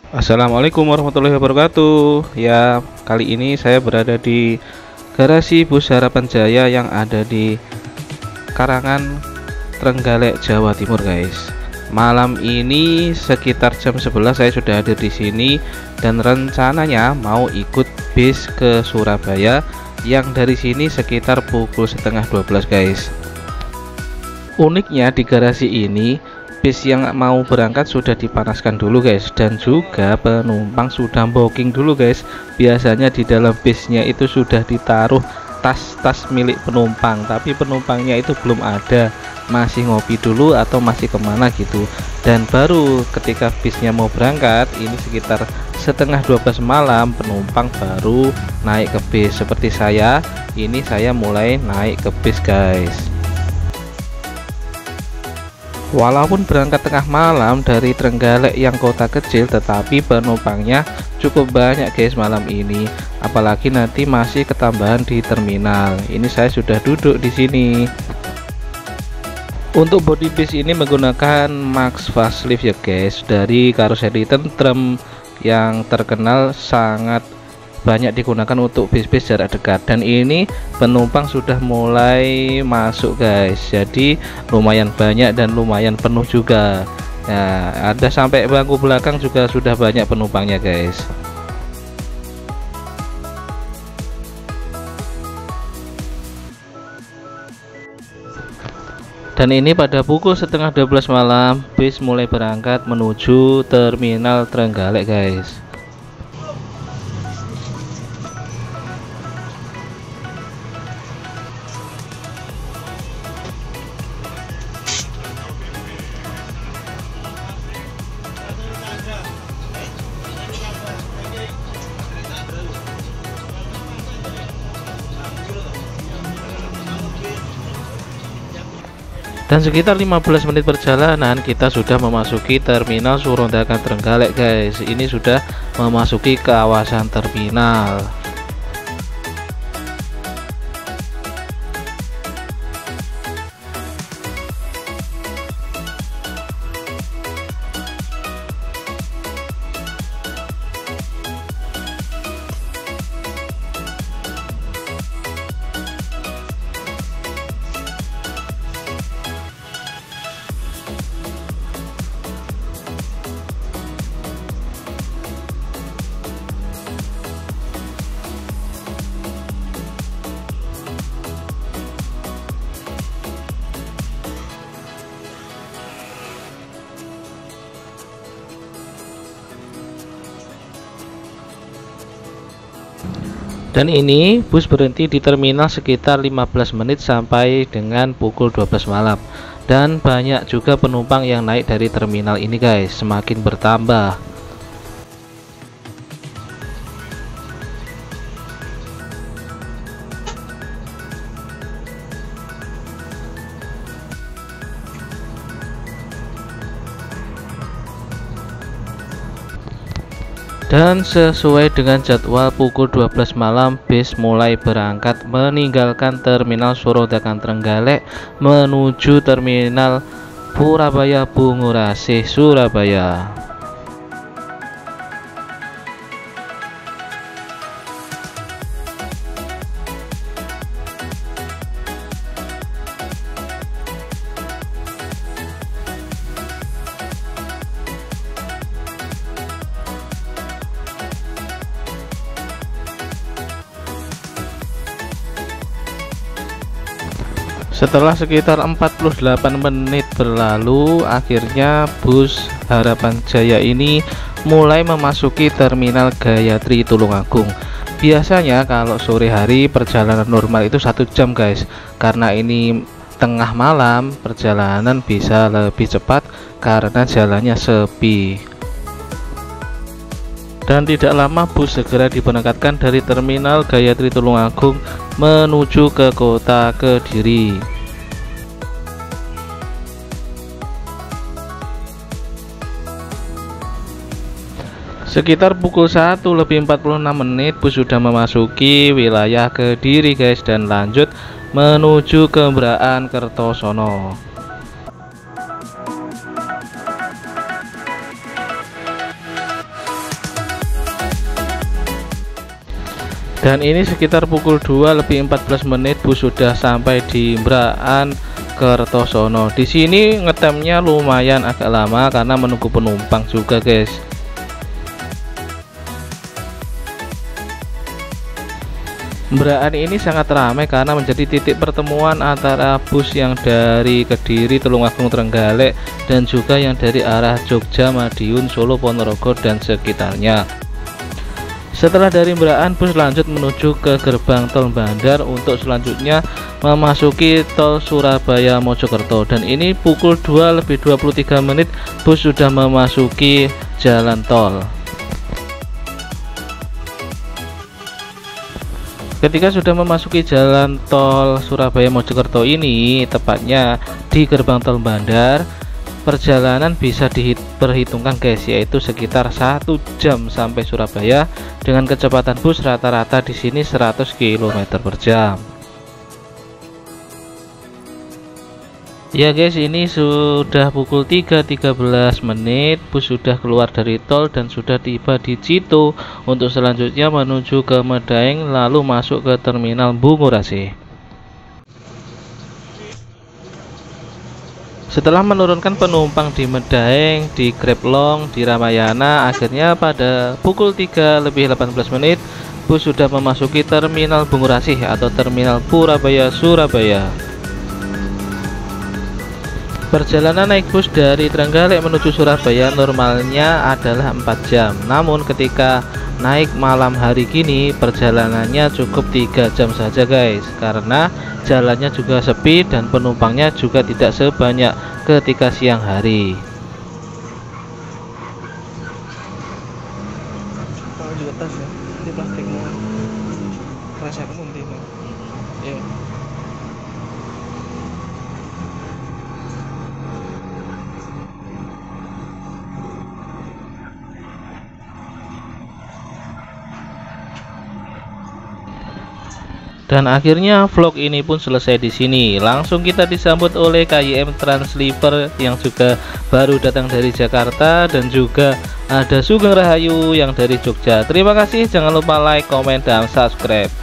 Assalamualaikum warahmatullahi wabarakatuh. Ya, kali ini saya berada di garasi Bus Harapan Jaya yang ada di Karangan, Trenggalek, Jawa Timur, guys. Malam ini sekitar jam 11 saya sudah hadir di sini dan rencananya mau ikut bis ke Surabaya yang dari sini sekitar pukul setengah 12, guys. Uniknya di garasi ini bis yang mau berangkat sudah dipanaskan dulu, guys, dan juga penumpang sudah booking dulu, guys. Biasanya di dalam bisnya itu sudah ditaruh tas-tas milik penumpang, tapi penumpangnya itu belum ada, masih ngopi dulu atau masih kemana gitu. Dan baru ketika bisnya mau berangkat ini sekitar setengah 12 malam penumpang baru naik ke bis. Seperti saya ini, saya mulai naik ke bis, guys. Walaupun berangkat tengah malam dari Trenggalek yang kota kecil, tetapi penumpangnya cukup banyak, guys, malam ini. Apalagi nanti masih ketambahan di terminal. Ini saya sudah duduk di sini. Untuk bodi bis ini menggunakan Max Facelift ya, guys, dari karoseri Tentrem yang terkenal sangat banyak digunakan untuk bis-bis jarak dekat. Dan ini penumpang sudah mulai masuk, guys, jadi lumayan banyak dan lumayan penuh juga. Nah, ada sampai bangku belakang juga sudah banyak penumpangnya, guys. Dan ini pada pukul setengah 12 malam bis mulai berangkat menuju terminal Trenggalek, guys. Dan sekitar 15 menit perjalanan kita sudah memasuki terminal Surondakan Trenggalek, guys. Ini sudah memasuki kawasan terminal. Dan ini bus berhenti di terminal sekitar 15 menit sampai dengan pukul 12 malam. Dan banyak juga penumpang yang naik dari terminal ini, guys, semakin bertambah. Dan sesuai dengan jadwal pukul 12 malam bis mulai berangkat meninggalkan terminal Surondakan Trenggalek menuju terminal Purabaya Bungurasih, Surabaya. Setelah sekitar 48 menit berlalu, akhirnya bus Harapan Jaya ini mulai memasuki terminal Gayatri Tulungagung. Biasanya kalau sore hari perjalanan normal itu 1 jam, guys. Karena ini tengah malam, perjalanan bisa lebih cepat karena jalannya sepi. Dan tidak lama bus segera diberangkatkan dari terminal Gayatri Tulungagung menuju ke kota Kediri. Sekitar pukul 1:46 bus sudah memasuki wilayah Kediri, guys, dan lanjut menuju ke Braan Kertosono. Dan ini sekitar pukul 2 lebih 14 menit bus sudah sampai di Mbrakan Kertosono. Di sini ngetemnya lumayan agak lama karena menunggu penumpang juga, guys. Mbrakan ini sangat ramai karena menjadi titik pertemuan antara bus yang dari Kediri, Tulungagung, Trenggalek dan juga yang dari arah Jogja, Madiun, Solo, Ponorogo dan sekitarnya. Setelah dari Mbrakan, bus lanjut menuju ke gerbang tol Bandar untuk selanjutnya memasuki tol Surabaya Mojokerto. Dan ini pukul 2 lebih 23 menit bus sudah memasuki jalan tol. Ketika sudah memasuki jalan tol Surabaya Mojokerto ini, tepatnya di gerbang tol Bandar, perjalanan bisa diperhitungkan, guys, yaitu sekitar 1 jam sampai Surabaya dengan kecepatan bus rata-rata di sini 100 km/jam. Ya guys, ini sudah pukul 3.13 menit, bus sudah keluar dari tol dan sudah tiba di Cito untuk selanjutnya menuju ke Medaeng lalu masuk ke terminal Bungurasi. Setelah menurunkan penumpang di Medaeng, di Greblong, di Ramayana, akhirnya pada pukul 3 lebih 18 menit bus sudah memasuki terminal Bungurasi atau terminal Purabaya, Surabaya. Perjalanan naik bus dari Trenggalek menuju Surabaya normalnya adalah 4 jam. Namun ketika naik malam hari gini perjalanannya cukup 3 jam saja, guys, karena jalannya juga sepi dan penumpangnya juga tidak sebanyak ketika siang hari. Dan akhirnya vlog ini pun selesai di sini. Langsung kita disambut oleh KYM Transliver yang juga baru datang dari Jakarta dan juga ada Sugeng Rahayu yang dari Jogja. Terima kasih, jangan lupa like, komen, dan subscribe.